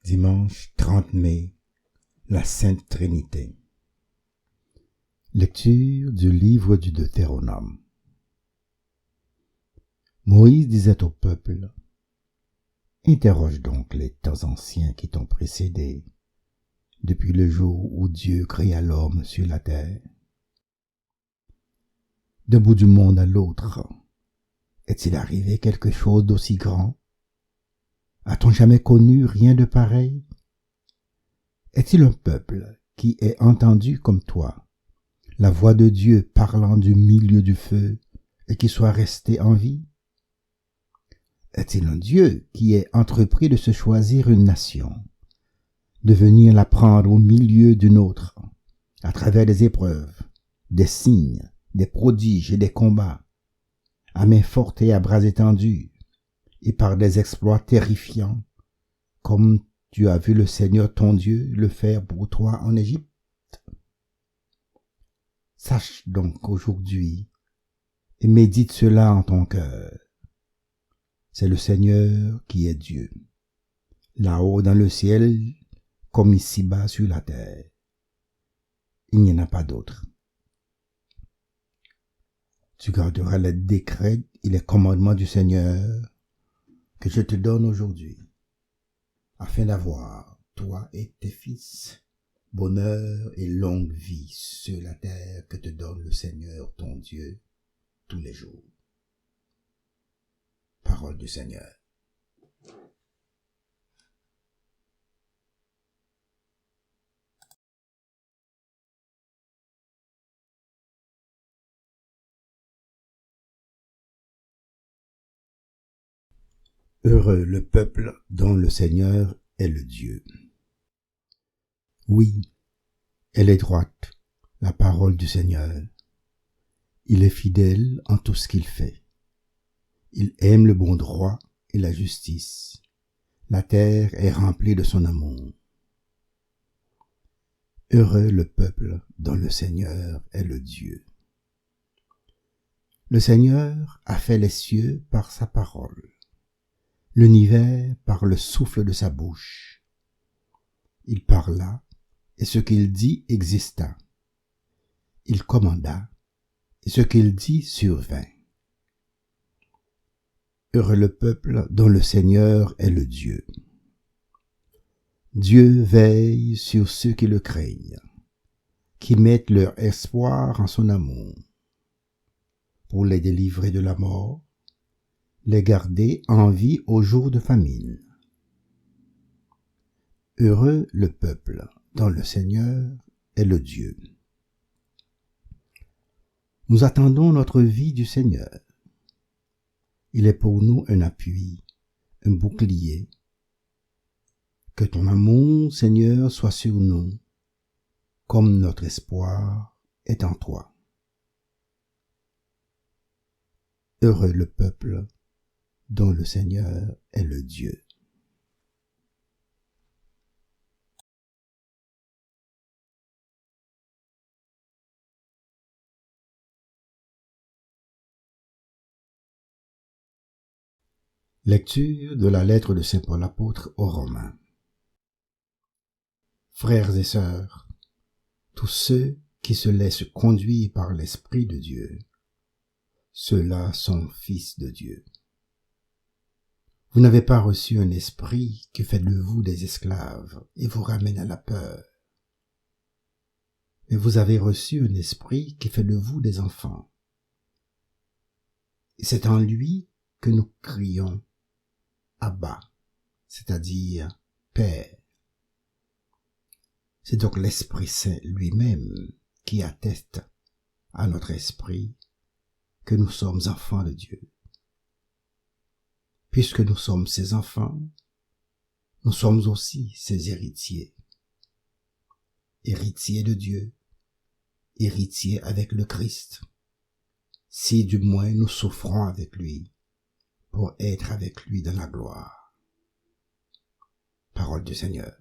Dimanche 30 mai, la Sainte Trinité. Lecture du livre du Deutéronome. Moïse disait au peuple, « Interroge donc les temps anciens qui t'ont précédé, depuis le jour où Dieu créa l'homme sur la terre. D'un bout du monde à l'autre, est-il arrivé quelque chose d'aussi grand? A-t-on jamais connu rien de pareil? Est-il un peuple qui ait entendu comme toi la voix de Dieu parlant du milieu du feu et qui soit resté en vie? Est-il un Dieu qui ait entrepris de se choisir une nation, de venir la prendre au milieu d'une autre, à travers des épreuves, des signes, des prodiges et des combats, à main forte et à bras étendus, et par des exploits terrifiants, comme tu as vu le Seigneur ton Dieu le faire pour toi en Égypte? Sache donc aujourd'hui et médite cela en ton cœur. C'est le Seigneur qui est Dieu, là-haut dans le ciel comme ici-bas sur la terre. Il n'y en a pas d'autre. Tu garderas les décrets et les commandements du Seigneur que je te donne aujourd'hui, afin d'avoir, toi et tes fils, bonheur et longue vie sur la terre que te donne le Seigneur ton Dieu tous les jours. Parole du Seigneur. Heureux le peuple dont le Seigneur est le Dieu. Oui, elle est droite, la parole du Seigneur. Il est fidèle en tout ce qu'il fait. Il aime le bon droit et la justice. La terre est remplie de son amour. Heureux le peuple dont le Seigneur est le Dieu. Le Seigneur a fait les cieux par sa parole, l'univers par le souffle de sa bouche. Il parla, et ce qu'il dit exista. Il commanda, et ce qu'il dit survint. Heureux le peuple dont le Seigneur est le Dieu. Dieu veille sur ceux qui le craignent, qui mettent leur espoir en son amour, pour les délivrer de la mort, les garder en vie au jour de famine. Heureux le peuple dont le Seigneur est le Dieu. Nous attendons notre vie du Seigneur. Il est pour nous un appui, un bouclier. Que ton amour, Seigneur, soit sur nous, comme notre espoir est en toi. Heureux le peuple dont le Seigneur est le Dieu. Lecture de la lettre de Saint Paul apôtre aux Romains. Frères et sœurs, tous ceux qui se laissent conduire par l'Esprit de Dieu, ceux-là sont fils de Dieu. Vous n'avez pas reçu un esprit qui fait de vous des esclaves et vous ramène à la peur, mais vous avez reçu un esprit qui fait de vous des enfants. Et c'est en lui que nous crions Abba, c'est-à-dire Père. C'est donc l'Esprit Saint lui-même qui atteste à notre esprit que nous sommes enfants de Dieu. Puisque nous sommes ses enfants, nous sommes aussi ses héritiers. Héritiers de Dieu, héritiers avec le Christ, si du moins nous souffrons avec lui, pour être avec lui dans la gloire. Parole du Seigneur.